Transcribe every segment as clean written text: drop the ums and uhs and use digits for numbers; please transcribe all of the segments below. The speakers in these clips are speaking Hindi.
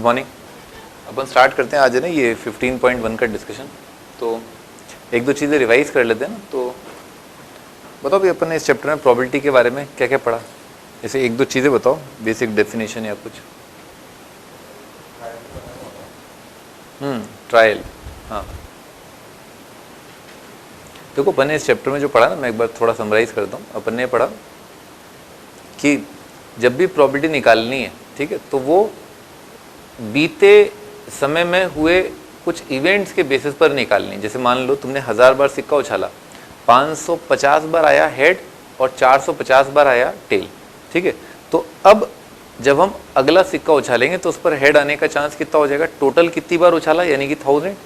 मॉर्निंग। अपन स्टार्ट करते हैं आज है ना ये 15.1 का डिस्कशन। तो एक दो चीज़ें रिवाइज कर लेते हैं ना। तो बताओ भी अपन ने इस चैप्टर में प्रोबेबिलिटी के बारे में क्या क्या पढ़ा, जैसे एक दो चीज़ें बताओ, बेसिक डेफिनेशन या कुछ। ट्रायल। हाँ देखो, अपन ने इस चैप्टर में जो पढ़ा ना, मैं एक बार थोड़ा समराइज करता हूँ। अपन ने पढ़ा कि जब भी प्रोबेबिलिटी निकालनी है, ठीक है, तो वो बीते समय में हुए कुछ इवेंट्स के बेसिस पर निकालनी। जैसे मान लो तुमने 1000 बार सिक्का उछाला, 550 बार आया हेड और 450 बार आया टेल, ठीक है। तो अब जब हम अगला सिक्का उछालेंगे तो उस पर हेड आने का चांस कितना हो जाएगा, टोटल कितनी बार उछाला यानी कि 1000,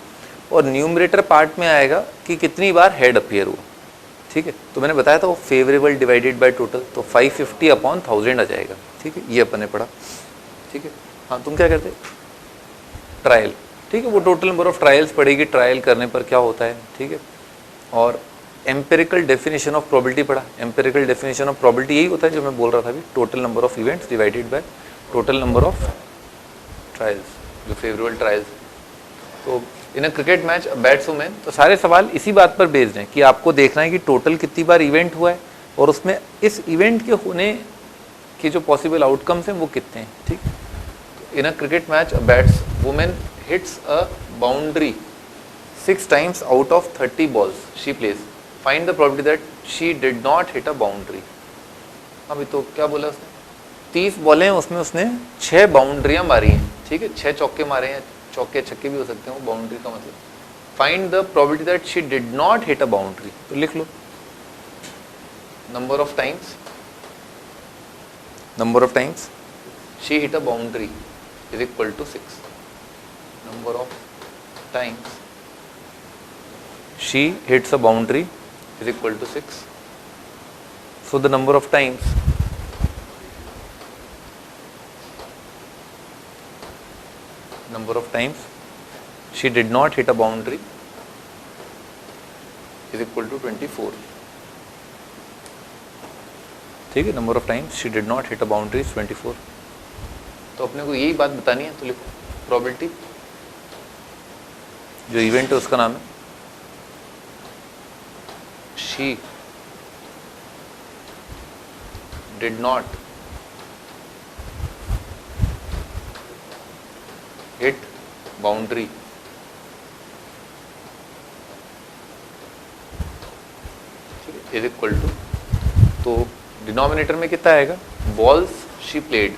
और न्यूमरेटर पार्ट में आएगा कि कितनी बार हेड अपीयर हुआ, ठीक है। तो मैंने बताया था वो फेवरेबल डिवाइडेड बाय टोटल, तो 550/1000 आ जाएगा, ठीक है। ये अपन ने पढ़ा, ठीक है। हाँ तुम क्या करते, ट्रायल, ठीक है। वो टोटल नंबर ऑफ ट्रायल्स पढ़ेगी, ट्रायल करने पर क्या होता है, ठीक है। और एम्पेरिकल डेफिनेशन ऑफ प्रोबेबिलिटी पढ़ा। एम्पेरिकल डेफिनेशन ऑफ प्रोबेबिलिटी यही होता है जो मैं बोल रहा था अभी, total number of events divided by total number of trials, जो फेवरेबल ट्रायल्स। तो इन अ क्रिकेट मैच बैट्समैन, तो सारे सवाल इसी बात पर बेस्ड हैं कि आपको देखना है कि टोटल कितनी बार इवेंट हुआ है और उसमें इस इवेंट के होने के जो पॉसिबल आउटकम्स हैं वो कितने हैं, ठीक। In a cricket match batswoman hits a boundary 6 times out of 30 balls she plays. Find the probability that she did not hit a boundary. अभी तो क्या बोला उसने, 30 बॉलें हैं उसमें उसने 6 बाउंड्रियां मारी हैं, ठीक है। 6 चौके मारे हैं, चौके छक्के भी हो सकते हैं वो बाउंड्री का मतलब। Find the probability that she did not hit a boundary, तो लिख लो number of times she hit a boundary is equal to 6। Number of times she hits a boundary is equal to 6. So the number of times she did not hit a boundary is equal to 24. ठीक है, number of times she did not hit a boundary is 24. तो अपने को यही बात बतानी है, तो लिखो प्रोबेबिलिटी, जो इवेंट है उसका नाम है she did not hit boundary is equal to, तो डिनोमिनेटर में कितना आएगा, बॉल्स she played,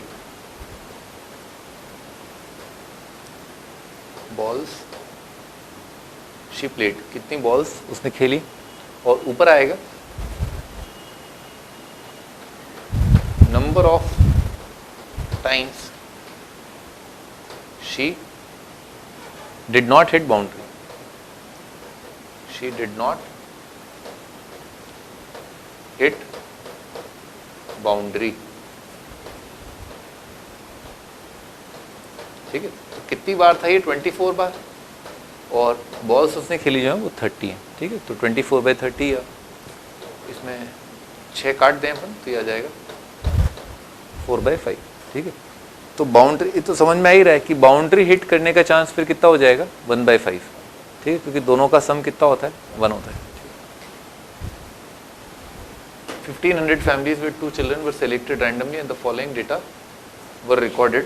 कितनी बॉल्स उसने खेली, और ऊपर आएगा number of times she did not hit boundary, ठीक है। तो कितनी बार था ये, 24 बार, और बॉल्स उसने खेली जो है वो 30 है, ठीक है। तो 24/30 या इसमें 6 काट दें अपन तो ये आ जाएगा 4/5, ठीक है। तो बाउंड्री तो समझ में आ ही रहा है कि बाउंड्री हिट करने का चांस फिर कितना हो जाएगा, 1/5, ठीक है, क्योंकि दोनों का सम कितना होता है, 1 होता है। 1500 families with 2 children were selected randomly and the following data were recorded.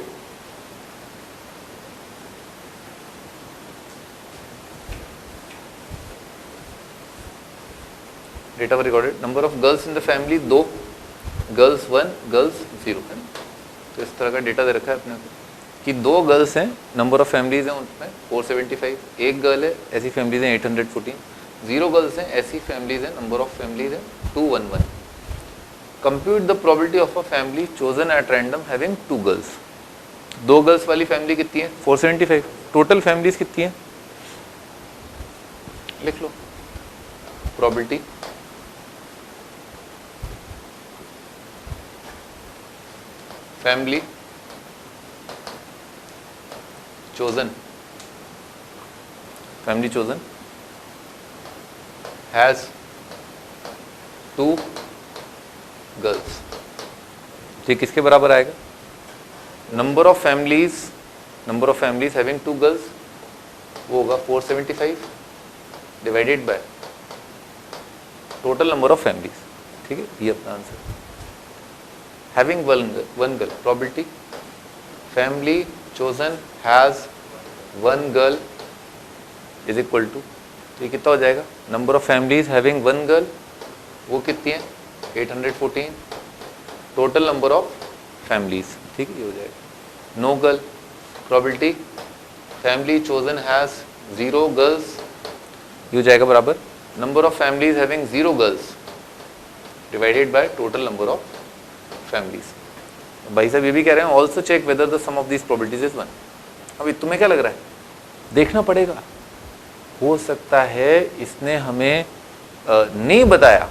Data recorded, number of girls in the family 2, girls 1, girls 0 है। तो इस तरह का डेटा दे रखा है अपने को कि 2 गर्ल्स हैं, नंबर ऑफ फैमिलीज हैं उनमें 475, 1 गर्ल है, ऐसी फैमिलीज हैं 814, 0 गर्ल्स हैं, ऐसी फैमिलीज हैं, नंबर ऑफ फैमिलीज हैं 211। Compute the probability of a family chosen at random having 2 girls. 2 girls वाली फैमिली कितनी है, 475, टोटल फैमिलीज कितनी है, लिख लो probability family chosen has 2 girls, तो किसके बराबर आएगा, number of families number of families having 2 girls वो होगा 475 divided by total number of families, ठीक है, ये अपना answer. Having one girl probability family chosen has 1 girl is equal to, ये कितना हो जाएगा, number of families having 1 girl वो कितनी है 814 टोटल नंबर ऑफ फैमिलीज, ठीक है, ये हो जाएगा। No girl probability family chosen has 0 girls, ये हो जाएगा बराबर number of families having 0 girls divided by total number of families. भाई साहब ये भी कह रहे हैं also check whether the sum of these probabilities is 1। अभी तुम्हें क्या लग रहा है, देखना पड़ेगा, हो सकता है इसने हमें नहीं बताया,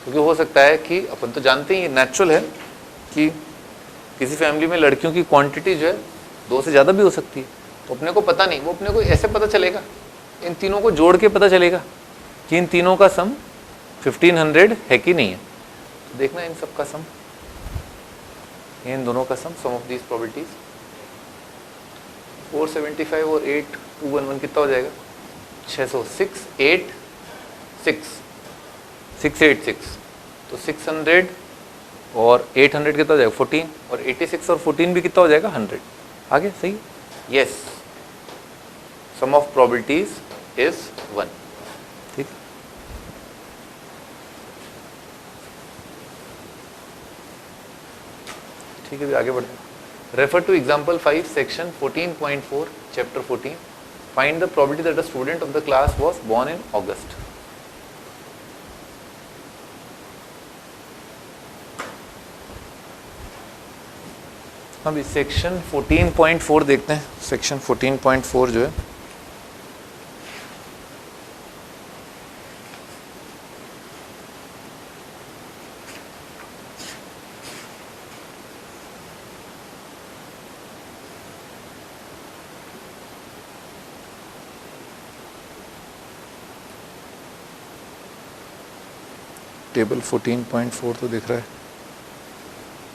क्योंकि हो सकता है कि अपन तो जानते ही नेचुरल है कि किसी फैमिली में लड़कियों की क्वांटिटी जो है 2 से ज़्यादा भी हो सकती है, तो अपने को पता नहीं, वो अपने को ऐसे पता चलेगा, इन तीनों को जोड़ के पता चलेगा कि इन तीनों का सम 1500 है कि नहीं है। तो देखना इन सब का सम, इन दोनों का सम ऑफ दीज प्रोबेबिलिटीज 475 और 8211 कितना हो जाएगा 686 तो 600 और 800 कितना हो जाएगा 14 और 86 और 14 भी कितना हो जाएगा 100। आगे सही, yes sum of probabilities is 1, ठीक। ठीक है, आगे बढ़ते हैं। Refer to example 5 section 14.4 chapter 14 find the probability that a student of the class was born in August. अभी सेक्शन 14.4 देखते हैं। सेक्शन 14.4 जो है टेबल 14.4 तो दिख रहा है,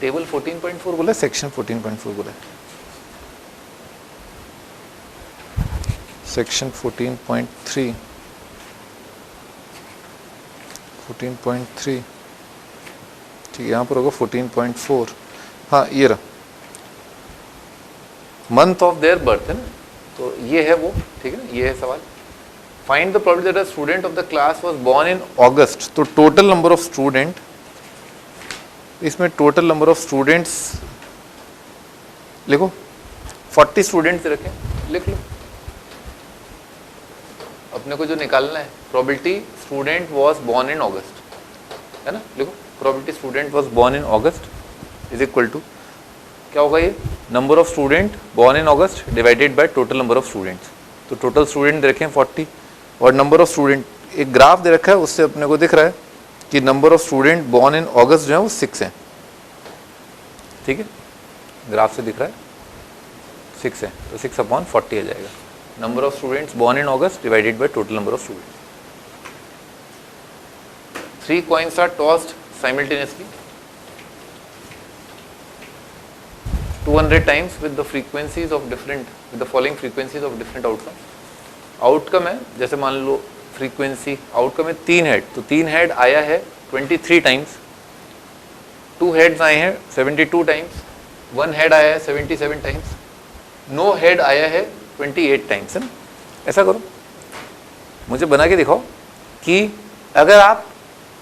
टेबल 14.4 बोला, सेक्शन 14.4 बोला, सेक्शन 14.3 ठीक है, यहाँ पर होगा 14.4। हाँ ये रहा, मंथ ऑफ देयर बर्थ है ना, तो ये है वो, ठीक है ना, ये है सवाल। Find the probability that a student of the class was born in August, तो टोटल नंबर ऑफ स्टूडेंट, इसमें टोटल नंबर ऑफ स्टूडेंट्स लिखो, 40 स्टूडेंट्स रखें, लिख लो। अपने को जो निकालना है probability student was born in August, है ना, लिखो probability student was born in August is equal to क्या होगा, ये number of student born in August divided by total number of students. तो टोटल स्टूडेंट दे रखे हैं 40 और नंबर ऑफ स्टूडेंट एक ग्राफ दे रखा है, उससे अपने को दिख रहा है कि number of student born in August जो है वो 6 है, ठीक है, ग्राफ से दिख रहा है 6 है, तो 6/40 आ जाएगा, number of students born in August divided by total number of students. 3 coins are tossed simultaneously 200 times with the frequencies of different, with the following frequencies of different outcomes। Outcome है, जैसे मान लो फ्रीक्वेंसी आउटकम है 3 हेड, तो 3 हेड आया है 23 टाइम्स, 2 हेड्स आए हैं 72 टाइम्स, 1 हेड आया है 77 टाइम्स, 9 हेड आया है 28 टाइम्स, है ना। ऐसा करो, मुझे बना के दिखाओ कि अगर आप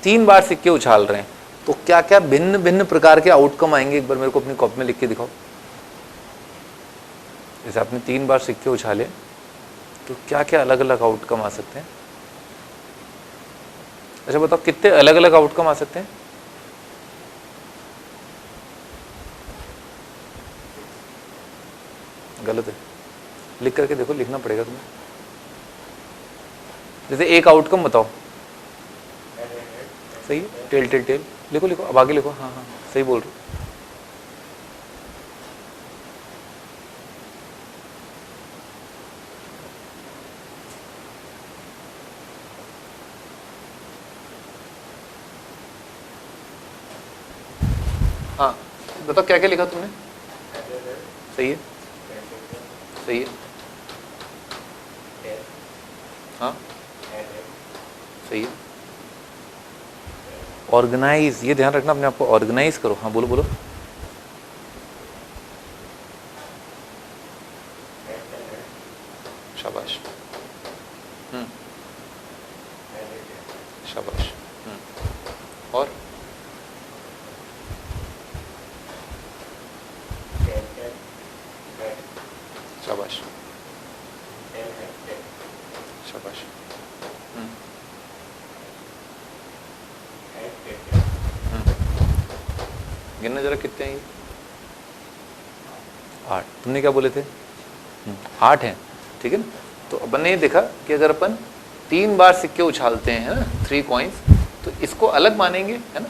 3 बार सिक्के उछाल रहे हैं तो क्या क्या भिन्न भिन्न प्रकार के आउटकम आएंगे, एक बार मेरे को अपनी कॉपी में लिख के दिखाओ। जैसे आपने 3 बार सिक्के उछाले तो क्या क्या अलग अलग आउटकम आ सकते हैं। अच्छा बताओ कितने अलग अलग आउटकम आ सकते हैं। गलत है, लिख करके देखो, लिखना पड़ेगा तुम्हें। जैसे एक आउटकम बताओ, सही है, टेल टेल टेल, लिखो लिखो, अब आगे लिखो, हाँ हाँ सही बोल रहे हो। हाँ बताओ क्या क्या लिखा तुमने, सही है, सही है, हाँ सही है। ऑर्गेनाइज, ये ध्यान रखना अपने आप को, ऑर्गेनाइज करो। हाँ बोलो बोलो। शाबाश, शाबाश। और शाबाश, शाबाश। गिनना जरा कितने हैं ये? 8। तुमने क्या बोले थे? 8 हैं, ठीक है ना। तो अपन ने ये देखा कि अगर अपन 3 बार सिक्के उछालते हैं, है ना, 3 कॉइन्स, तो इसको अलग मानेंगे, है ना।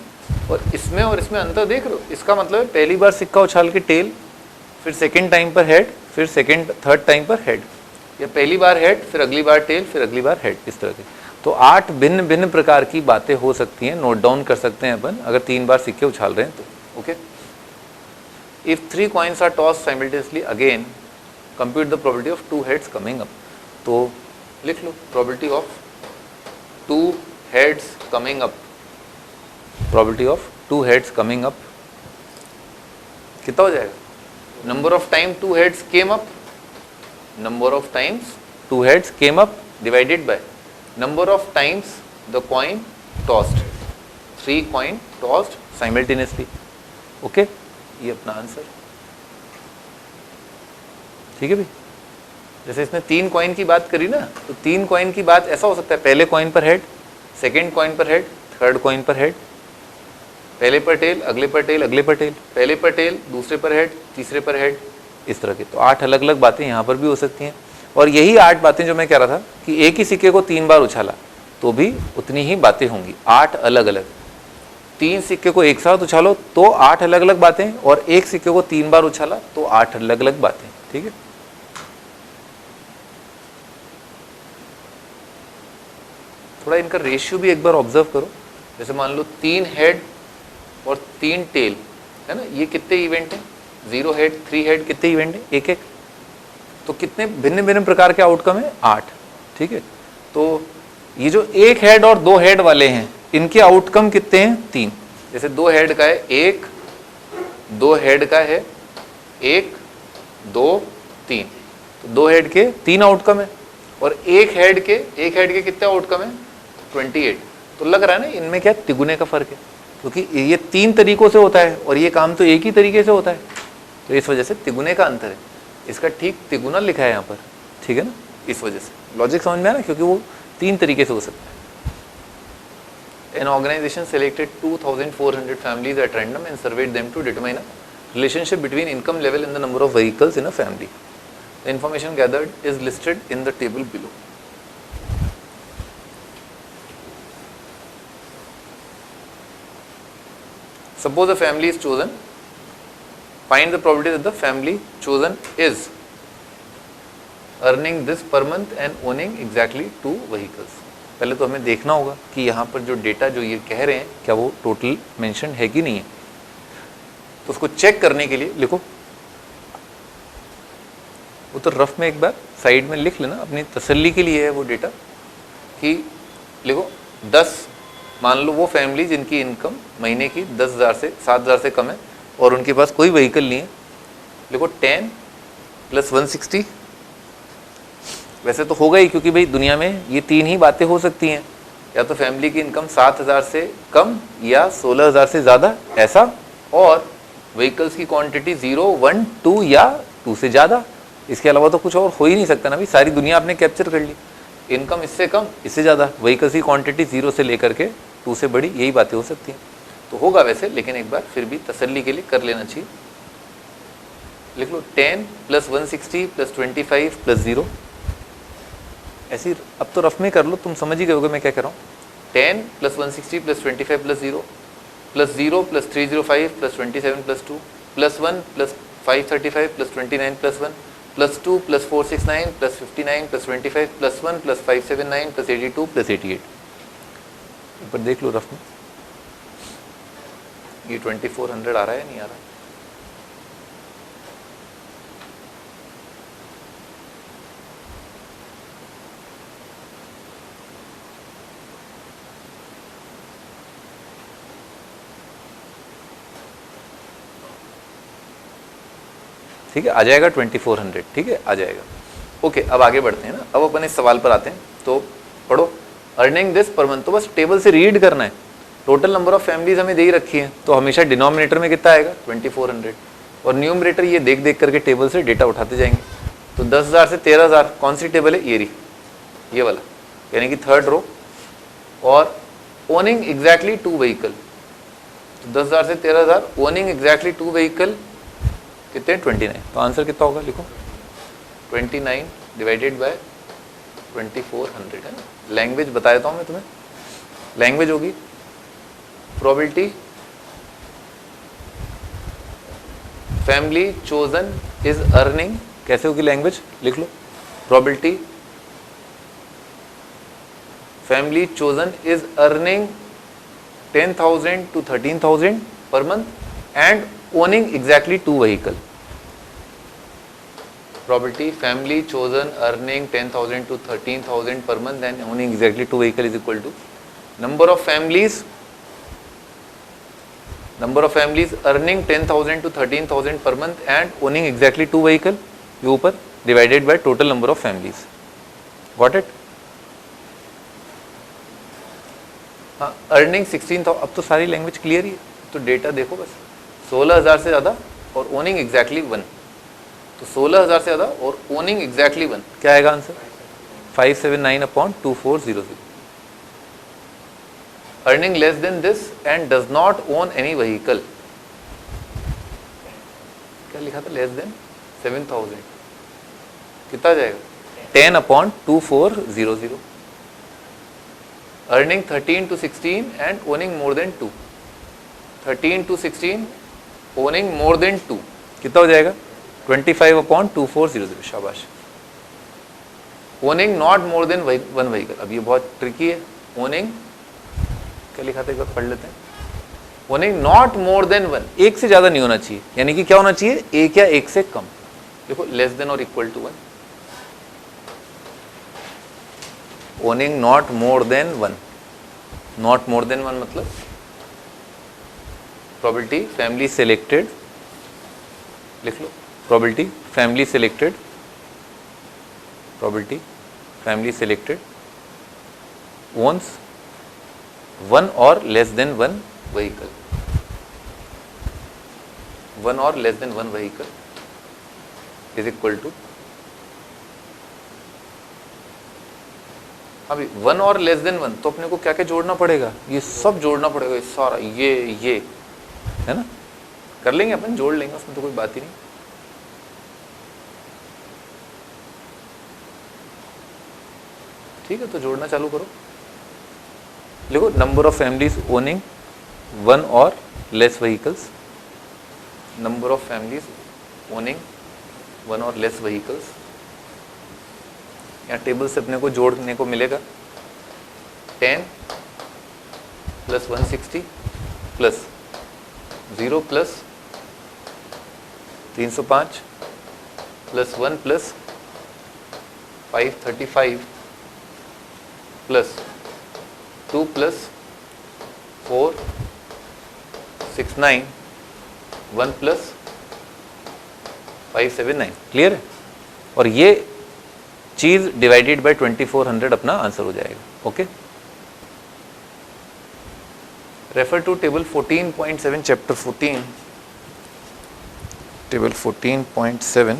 और इसमें अंतर देख रहे हो। इसका मतलब है पहली बार सिक्का उछाल के टेल, फिर सेकेंड टाइम पर हेड, फिर थर्ड टाइम पर हेड, या पहली बार हेड, फिर अगली बार टेल, फिर अगली बार हेड, इस तरह के। तो 8 भिन्न भिन्न प्रकार की बातें हो सकती हैं, नोट डाउन कर सकते हैं अपन अगर 3 बार सिक्के उछाल रहे हैं तो। Okay, if 3 coins are tossed simultaneously again, compute the probability of 2 heads coming up। तो लिख लो probability of 2 heads coming up, probability of 2 heads coming up कितना हो जाएगा? number of time 2 heads came up, number of times 2 heads came up divided by number of times the coin tossed, 3 coin tossed simultaneously। Okay, ये अपना आंसर, ठीक है भाई। जैसे इसने 3 कॉइन की बात करी ना, तो 3 कॉइन की बात ऐसा हो सकता है, पहले कॉइन पर हेड, सेकेंड कॉइन पर हेड, थर्ड कॉइन पर हेड, पहले पर टेल, अगले पर टेल, अगले पर टेल, पहले पर टेल, दूसरे पर हेड, तीसरे पर हेड, इस तरह के। तो 8 अलग अलग बातें यहाँ पर भी हो सकती हैं। और यही 8 बातें जो मैं कह रहा था कि एक ही सिक्के को 3 बार उछाला तो भी उतनी ही बातें होंगी, 8 अलग अलग। 3 सिक्के को एक साथ उछालो तो 8 अलग अलग बातें, और एक सिक्के को 3 बार उछाला तो 8 अलग अलग बातें, ठीक है। थोड़ा इनका रेशियो भी एक बार ऑब्जर्व करो। जैसे मान लो 3 हेड और 3 टेल, है ना, ये कितने इवेंट हैं? 0 हेड, 3 हेड, कितने इवेंट हैं? एक एक। तो कितने भिन्न भिन्न प्रकार के आउटकम है? 8, ठीक है। तो ये जो 1 हेड और 2 हेड वाले हैं, इनके आउटकम कितने हैं? 3। जैसे 2 हेड का है 1, 2 हेड का है 1, 2, 3, तो 2 हेड के 3 आउटकम है, और 1 हेड के कितने आउटकम है? 28। तो लग रहा है ना इनमें क्या तिगुने का फर्क है, क्योंकि ये 3 तरीकों से होता है और ये काम तो एक ही तरीके से होता है, तो इस वजह से तिगुने का अंतर है। इसका ठीक तिगुना लिखा है यहाँ पर, ठीक है ना, इस वजह से लॉजिक समझ में आया ना, क्योंकि वो 3 तरीके से हो सकता है। An organization selected 2,400 families at random and surveyed them to determine a relationship between income level and the number of vehicles in a family. The information gathered is listed in the table below. Suppose a family is chosen. Find the probability that the family chosen is earning this per month and owning exactly 2 vehicles. पहले तो हमें देखना होगा कि यहाँ पर जो डेटा जो ये कह रहे हैं क्या वो टोटल मेंशन है कि नहीं है। तो उसको चेक करने के लिए लिखो, वो तो रफ में एक बार साइड में लिख लेना, अपनी तसल्ली के लिए है वो डेटा, कि लिखो 10, मान लो वो फैमिली जिनकी इनकम महीने की 10,000 से 7,000 से कम है और उनके पास कोई व्हीकल नहीं है, लिखो 10 + 160। वैसे तो होगा ही, क्योंकि भाई दुनिया में ये 3 ही बातें हो सकती हैं, या तो फैमिली की इनकम 7,000 से कम या 16,000 से ज़्यादा ऐसा, और व्हीकल्स की क्वांटिटी 0, 1, 2 या 2 से ज़्यादा। इसके अलावा तो कुछ और हो ही नहीं सकता ना भाई, सारी दुनिया आपने कैप्चर कर ली। इनकम इससे कम, इससे ज़्यादा, व्हीकल्स की क्वांटिटी 0 से लेकर के 2 से बड़ी, यही बातें हो सकती हैं। तो होगा वैसे, लेकिन एक बार फिर भी तसल्ली के लिए कर लेना चाहिए। लिख लो 10 + 160 + 25 + 0। ऐसी अब तो रफ में कर लो, तुम समझ ही गए होगे मैं क्या कर रहा हूँ। 10 + 160 + 25 + 0 + 0 + 305 + 27 + 2 + 1 + 535 + 29 + 1 + 2 + 469 + 59 + 25 + 1 + 579 + 82 + 88। ऊपर देख लो रफ में, ये 2400 आ रहा है नहीं आ रहा? ठीक है, आ जाएगा 2400, ठीक है, आ जाएगा। ओके, अब आगे बढ़ते हैं ना, अब अपन इस सवाल पर आते हैं। तो पढ़ो, अर्निंग दिस पर मंथ, तो बस टेबल से रीड करना है। टोटल नंबर ऑफ फैमिलीज हमें दे ही रखी है, तो हमेशा डिनोमिनेटर में कितना आएगा 2400, और न्यूमरेटर ये देख देख करके टेबल से डेटा उठाते जाएंगे। तो 10,000 से 13,000 कौन सी टेबल है, ये रही, ये वाला, यानी कि थर्ड रो। और ओनिंग एग्जैक्टली 2 व्हीकल, तो 10,000 से 13,000, ओनिंग एग्जैक्टली 2 व्हीकल कितने, 29। तो आंसर कितना होगा, लिखो 29 डिवाइडेड बाय 2400 है ना। लैंग्वेज बता देता हूँ मैं तुम्हें, लैंग्वेज होगी probability family chosen is earning, कैसे होगी लैंग्वेज, लिख लो, probability family chosen is earning 10,000 to 13,000 per month and owning exactly 2 vehicle. Probability family chosen earning 10,000 to 13,000 per month and owning exactly 2 vehicle is equal to number of families earning 10,000 to 13,000 per month and owning exactly 2 vehicle, ये ऊपर divided by total number of families. Got it? हाँ, अर्निंग 16,000, अब तो सारी लैंग्वेज क्लियर ही है। तो डेटा देखो बस, 16,000 से ज़्यादा और ओनिंग एग्जैक्टली 1, तो 16,000 से ज़्यादा और ओनिंग एग्जैक्टली 1, क्या आएगा answer, 579/2400। Earning less than this and does not own any vehicle, क्या लिखा था, लेस देन 7,000, कितना जाएगा 10/2400। Earning 13 to 16 and owning more than 2, 13 to 16 owning more than 2, कितना हो जाएगा 25/2400, शाबाश। Owning not more than 1 vehicle, अब ये बहुत ट्रिकी है। ओनिंग क्या लिखा था, एक बार पढ़ लेते हैं। ओनिंग नॉट मोर देन 1, एक से ज्यादा नहीं होना चाहिए, यानी कि क्या होना चाहिए, एक या एक से कम। देखो less than or equal to 1, owning not more than 1, not more than 1 मतलब प्रोबेबिलिटी फैमिली सेलेक्टेड, लिख लो, probability family selected, probability family selected owns 1 or less than 1 vehicle, 1 or less than 1 vehicle is equal to, अभी 1 और लेस देन 1, तो अपने को क्या क्या जोड़ना पड़ेगा, ये सब जोड़ना पड़ेगा, ये सारा, ये है ना, कर लेंगे अपन, जोड़ लेंगे, उसमें तो कोई बात ही नहीं। ठीक है, तो जोड़ना चालू करो। लिखो number of families owning 1 or less vehicles, number of families owning 1 or less vehicles. यहाँ टेबल से अपने को जोड़ने को मिलेगा 10 + 160 + 0 + 305 + 1 + 535 + 2 + 4 69 1 + 579, क्लियर है। और ये चीज डिवाइडेड बाय 2400 अपना आंसर हो जाएगा। Okay, refer to table 14.7 chapter 14, table 14.7।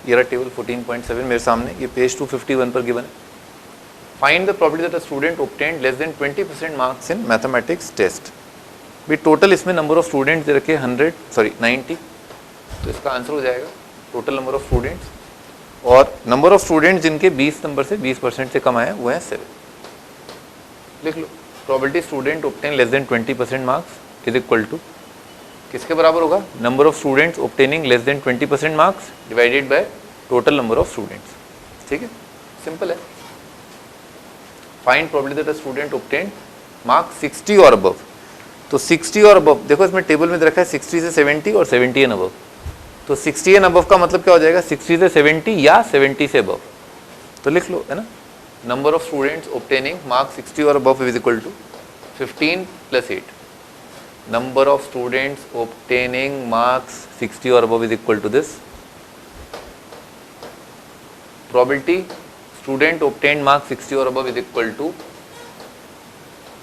ये रहा टेबल 14.7 मेरे सामने, ये पेज 251 पर गिवन है। Find the probability that a student obtained less than 20% marks in mathematics test. भी टोटल इसमें नंबर ऑफ स्टूडेंट्स दे रखे 90, तो इसका आंसर हो जाएगा टोटल नंबर ऑफ स्टूडेंट्स, और नंबर ऑफ स्टूडेंट्स जिनके 20 नंबर से 20% से कम आए वो है 7। लिख लो, probability student obtain less than 20% marks is equal to, किसके बराबर होगा, number of students obtaining less than 20% marks divided by total number of students. ठीक है, सिंपल है। Find probability that a student obtain marks 60 और अबव, तो 60 और अबव, देखो इसमें टेबल में रखा है 60 से 70 और 70 एंड अबव, तो 60 एंड अबव का मतलब क्या हो जाएगा, 60 से 70 या 70 से अबव। तो लिख लो, है ना, number of students obtaining marks 60 और above is equal to 15 + 8। number of students obtaining marks 60 or above is equal to this. Probability student obtained marks 60 or above is equal to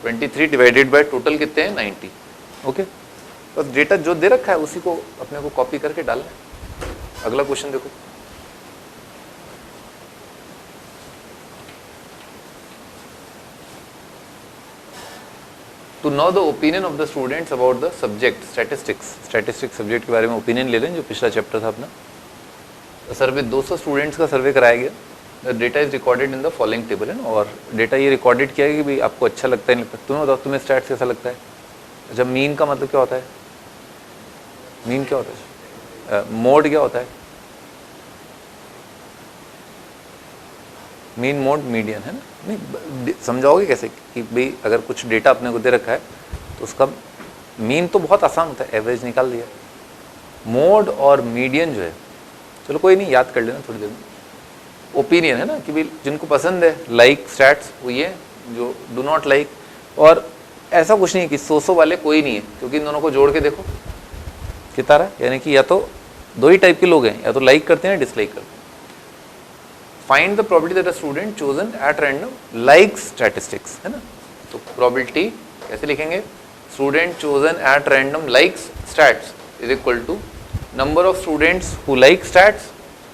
23 divided by total कितने हैं 90. ओके, बस डेटा जो दे रखा है उसी को अपने को कॉपी करके डालना है. अगला क्वेश्चन देखो. To know the opinion of the students about the subject statistics subject के बारे में ओपिनियन ले लें, जो पिछला चैप्टर था अपना. सर्वे 200 स्टूडेंट्स का सर्वे कराया गया. Data is recorded in the following table है ना, और डेटा ये रिकॉर्डेड किया है कि भाई आपको अच्छा लगता है नहीं लगता. तुम्हें बताओ, तुम्हें स्टैट्स कैसा लगता है? अच्छा, मीन का मतलब क्या होता है? मीन क्या होता है? मोड क्या होता है? मीन मोड मीडियन है ना. नहीं समझाओगे कैसे कि भाई अगर कुछ डेटा अपने को दे रखा है तो उसका मीन तो बहुत आसान होता है, एवरेज निकाल दिया. मोड और मीडियन जो है, चलो कोई नहीं, याद कर लेना थोड़ी देर में. ओपिनियन है ना कि भाई जिनको पसंद है लाइक स्टैट्स वो ये, जो डू नॉट लाइक. और ऐसा कुछ नहीं है कि 100 वाले कोई नहीं है, क्योंकि इन दोनों को जोड़ के देखो कितना रहा, यानी कि या तो दो ही टाइप के लोग हैं, या तो लाइक करते हैं डिसलाइक करते हैं. Find the probability that a student chosen at random like statistics है ना. तो प्रोबेबिलिटी कैसे लिखेंगे? Student chosen at random like stats is equal to number of students who like stats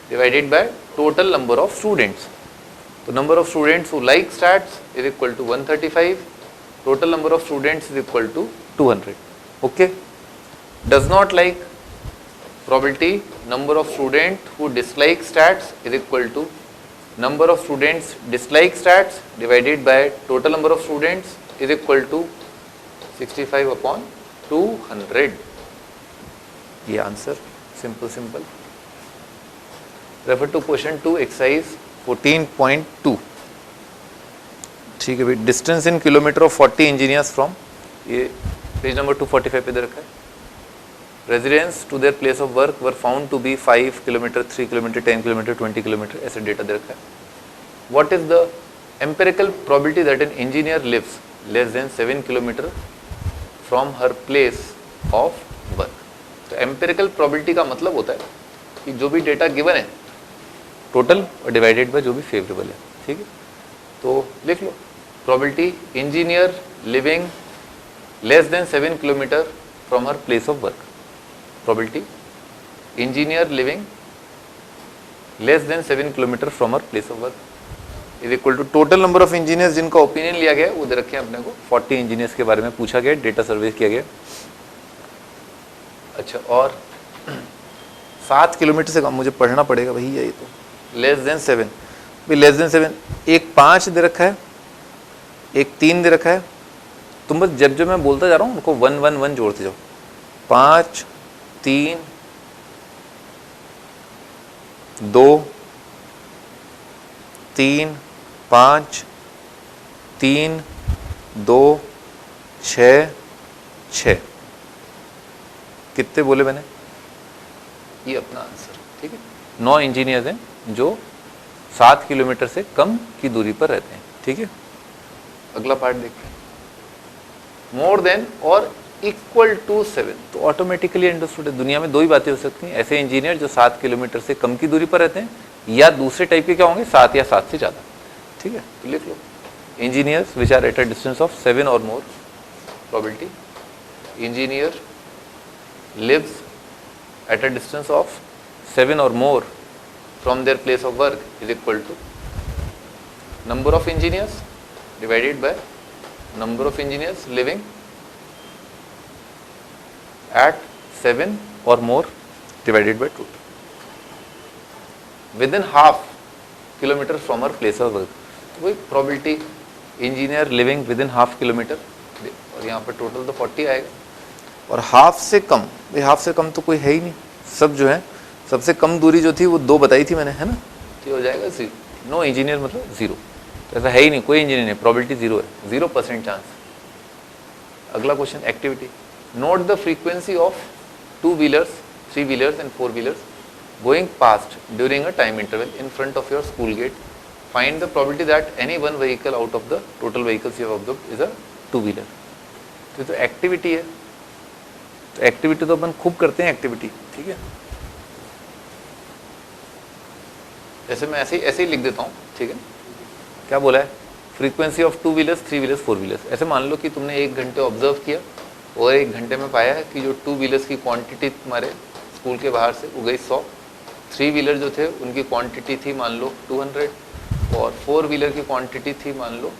divided by total number of students. तो number of students who like stats is equal to 135, total number of students is equal to 200. Okay. Does not like, probability number of student who dislike stats is equal to number of students dislike stats divided by total number of students is equal to 65 upon 200. ये answer simple. Refer to question 2 exercise 14.2. ठीक है भाई. Distance in kilometre of 40 engineers from, ये पेज नंबर 245 पे दे रखा है. Residence to their place of work were found to be 5 kilometre, 3 kilometre, 10 kilometre, 20 kilometre, ऐसे डेटा दे रखा है. What is the empirical probability that an engineer lives less than 7 kilometre from her place of work. तो एम्पिरिकल प्रोबेबिलिटी का मतलब होता है कि जो भी डेटा गिवन है टोटल और डिवाइडेड बाय जो भी फेवरेबल है. ठीक है, तो लिख लो. Probability engineer living less than 7 kilometre from her place of work. Probability engineer living less than 7 kilometer from her place of work is equal to total number of engineers जिनका ओपिनियन लिया गया वो दे रखे हैं अपने को. 40 इंजीनियर्स के बारे में पूछा गया, डेटा सर्वे किया गया. अच्छा, और 7 किलोमीटर से कम मुझे पढ़ना पड़ेगा भैया. ये तो लेस देन 7, भाई लेस देन 7, एक 5 दे रखा है, एक 3 दे रखा है. तुम बस जब मैं बोलता जा रहा हूँ उनको 1 1 1 जोड़ते जाओ. 5 3 2 3 5 3 2 6 6. कितने बोले मैंने? ये अपना आंसर. ठीक है, 9 इंजीनियर्स हैं जो 7 किलोमीटर से कम की दूरी पर रहते हैं. ठीक है, अगला पार्ट देखते हैं. More than or equal to 7, तो ऑटोमेटिकली अंडरस्टूड है. दुनिया में दो ही बातें हो सकती हैं, ऐसे इंजीनियर जो 7 किलोमीटर से कम की दूरी पर रहते हैं, या दूसरे टाइप के क्या होंगे 7 या 7 से ज़्यादा. ठीक है, तो लिख लो. Engineers which are at a distance of 7 or more. Probability engineer lives at a distance of 7 or more from their place of work is equal to number of engineers divided by number of engineers living at 7 or more divided by 2 within half kilometer from our place of work. तो वही probability engineer living within half kilometer, और यहाँ पर टोटल तो 40 आएगा. और हाफ से कम, भाई हाफ से कम तो कोई है ही नहीं. सब जो है सबसे कम दूरी जो थी वो 2 बताई थी मैंने, है ना. तो हो जाएगा 0. नो इंजीनियर मतलब 0. तो ऐसा है ही नहीं, कोई इंजीनियर नहीं. प्रोबेबिलिटी 0 है, 0% चांस. अगला question activity. Note the frequency of 2-wheelers, 3-wheelers and 4-wheelers going past during a time interval in front of your school gate. Find the probability that any one vehicle out of the total vehicles you have observed is a 2-wheeler. तो एक्टिविटी है. तो एक्टिविटी तो अपन खूब करते हैं एक्टिविटी, ठीक है। जैसे मैं ऐसे ही लिख देता हूँ, ठीक है। क्या बोला है, frequency of 2 wheelers 3 wheelers 4 wheelers. ऐसे मान लो कि तुमने 1 घंटे ऑब्जर्व किया और 1 घंटे में पाया है कि जो 2 व्हीलर्स की क्वांटिटी तुम्हारे स्कूल के बाहर से वो गई 100, 3 व्हीलर जो थे उनकी क्वांटिटी थी मान लो 200 और 4 व्हीलर की क्वांटिटी थी मान लो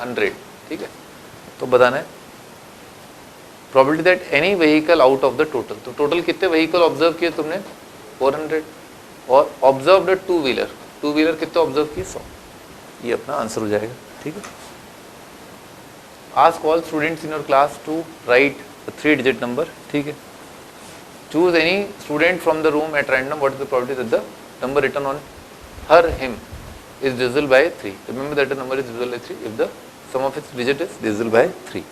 100, ठीक है। तो बताना है probability that any vehicle out of the total, तो टोटल कितने व्हीकल ऑब्जर्व किए तुमने 400 और ऑब्जर्व द 2 व्हीलर कितने ऑब्जर्व किए 100, ये अपना आंसर हो जाएगा, ठीक है। Ask all students in your class to write 3 digit number, ठीक है। Choose any student from the room at random, what is the probability that the number written on her him is divisible by 3. Remember that the number is divisible by 3 if the sum of its digit is divisible by 3.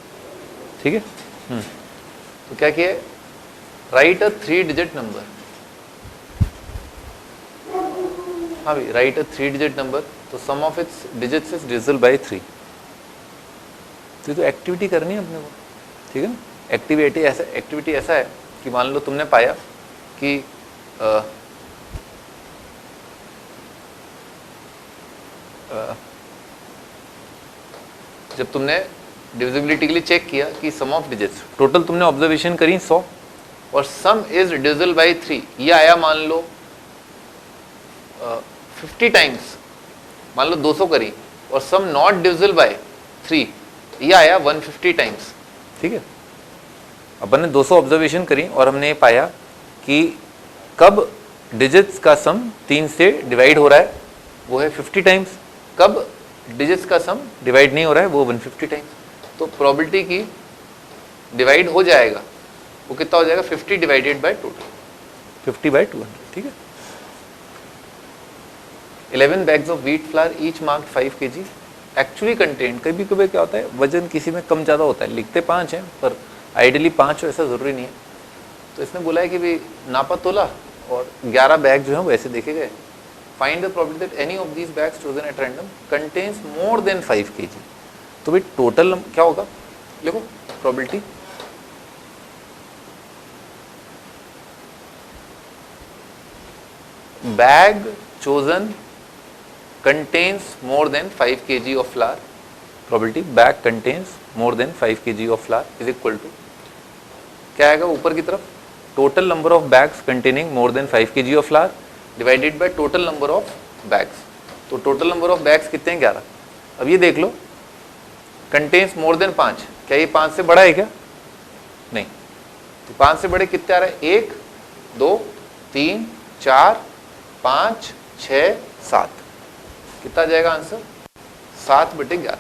ठीक है। तो क्या किया, राइट अ 3 डिजिट नंबर। हाँ भाई, राइट अ 3 डिजिट नंबर, तो sum of its digits is divisible by 3। तो एक्टिविटी करनी है अपने को, ठीक है ना। एक्टिविटी ऐसा है कि मान लो तुमने पाया कि जब तुमने डिविजिबिलिटी के लिए चेक किया कि सम ऑफ डिजिट्स, टोटल तुमने ऑब्जर्वेशन करी 100 और सम इज डिविजिबल बाय 3, ये आया मान लो 50 टाइम्स, मान लो 200 करी और सम नॉट डिविजिबल बाय 3, ये आया 150 टाइम्स, ठीक है। अपन ने 200 ऑब्जर्वेशन करी और हमने ये पाया कि कब डिजिट्स का सम 3 से डिवाइड हो रहा है वो है 50 टाइम्स, कब डिजिट्स का सम डिवाइड नहीं हो रहा है वो 150 टाइम्स। तो प्रोबेबिलिटी की डिवाइड हो जाएगा, वो कितना हो जाएगा 50 डिवाइडेड बाय टोटल, 50 बाय 200, ठीक है। 11 bags of wheat flour each marked 5 kg actually content. कभी कभी क्या होता है वजन किसी में कम ज़्यादा होता है, लिखते 5 हैं पर आइडियली 5 हो ऐसा ज़रूरी नहीं है। तो इसने बोला है कि भाई नापा तोला और 11 बैग जो हैं वो ऐसे देखे गए। Find the probability that any of these bags chosen at random contains more than 5 kg। तो भाई टोटल क्या होगा, देखो probability bag chosen contains more than 5 kg of flower, probability bag contains more than 5 kg of flower is equal to क्या आएगा ऊपर की तरफ, total number of bags containing more than 5 kg of flower divided by total number of bags. तो टोटल नंबर ऑफ बैग्स कितने हैं 11। अब ये देख लो कंटेन्स मोर देन 5, क्या ये 5 से बड़ा है क्या, नहीं। तो 5 से बड़े कितने आ रहे हैं 1 2 3 4 5 6 7, कितना आ जाएगा आंसर 7/11।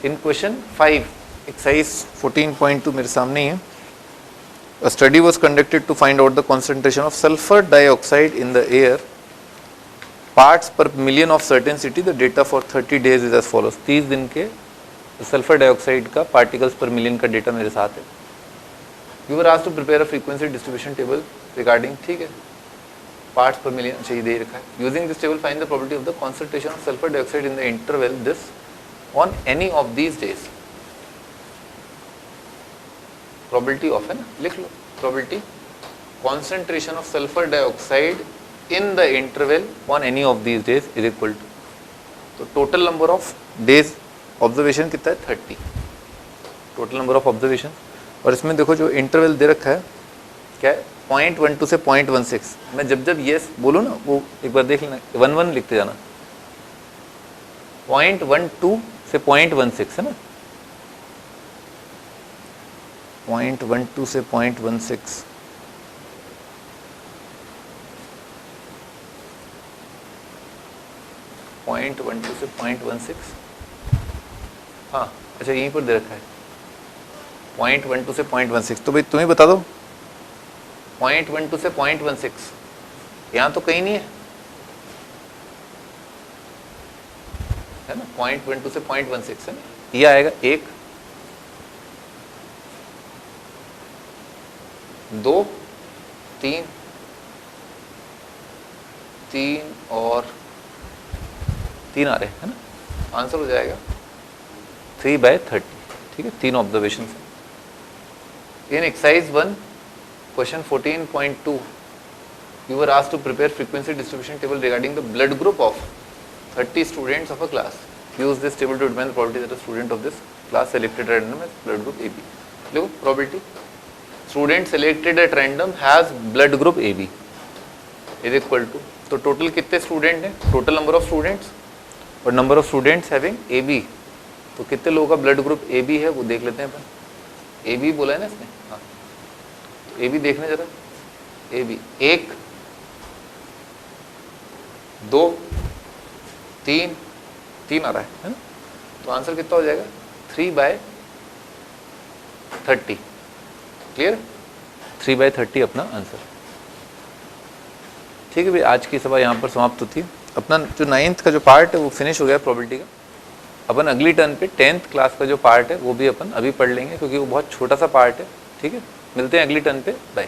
इन क्वेश्चन 5 एक्सरसाइज 14.2 मेरे सामने ही है। A study was conducted to find out the concentration of sulfur dioxide in the air parts per million of certain city. The data for 30 days is as follows. 30 दिन के सल्फर डाइऑक्साइड का पार्टिकल्स पर मिलियन का डेटा मेरे साथ है। You were asked to prepare a frequency distribution table regarding, ठीक है, parts per million चाहिए दे रखा है। Using this table find the probability of the concentration of sulfur dioxide in the interval this on any of these days. Probability of है ना, लिख लो probability concentration of sulphur dioxide in the interval on any of these days is equal to, तो total number of days observation कितना है 30, टोटल नंबर ऑफ ऑब्जर्वेशन। और इसमें देखो जो इंटरवल दे रखा है क्या है 0.12 से 0.16। मैं जब येस बोलूँ ना वो एक बार देख लेना, 11 लिखते जाना, 0.12 से 0.16 है ना, 0.12 से 0.16, से 0.16, हाँ अच्छा यहीं पर दे रखा है 0.12 से 0.16। तो भाई तुम्हें बता दो 0.12 से 0.16 यहाँ तो कहीं नहीं है ना, 0.12 से 0.16 है ना, ये आएगा 1 2 3 और 3 आ रहे हैं ना, आंसर हो जाएगा 3/30, ठीक है, 3 ऑब्जर्वेशन है। इन exercise 1 question 14.2 you were asked to prepare frequency distribution table regarding the blood group of 30 students of a class. Use this table to determine the probability that a student of this class selected at random has blood group AB. देखो probability student selected at random has blood group AB is equal to, तो total कितने student हैं, total number of students और number of students having AB, तो कितने लोगों का blood group AB है वो देख लेते हैं अपन। AB बोला है ना इसने, हाँ AB देखने जरा, AB 1 2 3 3 आ रहा है ना, तो आंसर कितना हो जाएगा 3/30। क्लियर, 3/30 अपना आंसर। ठीक है भाई, आज की सभा यहाँ पर समाप्त होती है। अपना जो 9th का जो पार्ट है वो फिनिश हो गया प्रोबेबिलिटी का। अपन अगली टर्न पे 10th क्लास का जो पार्ट है वो भी अपन अभी पढ़ लेंगे, क्योंकि वो बहुत छोटा सा पार्ट है। ठीक है, मिलते हैं अगली टर्न पे, बाय।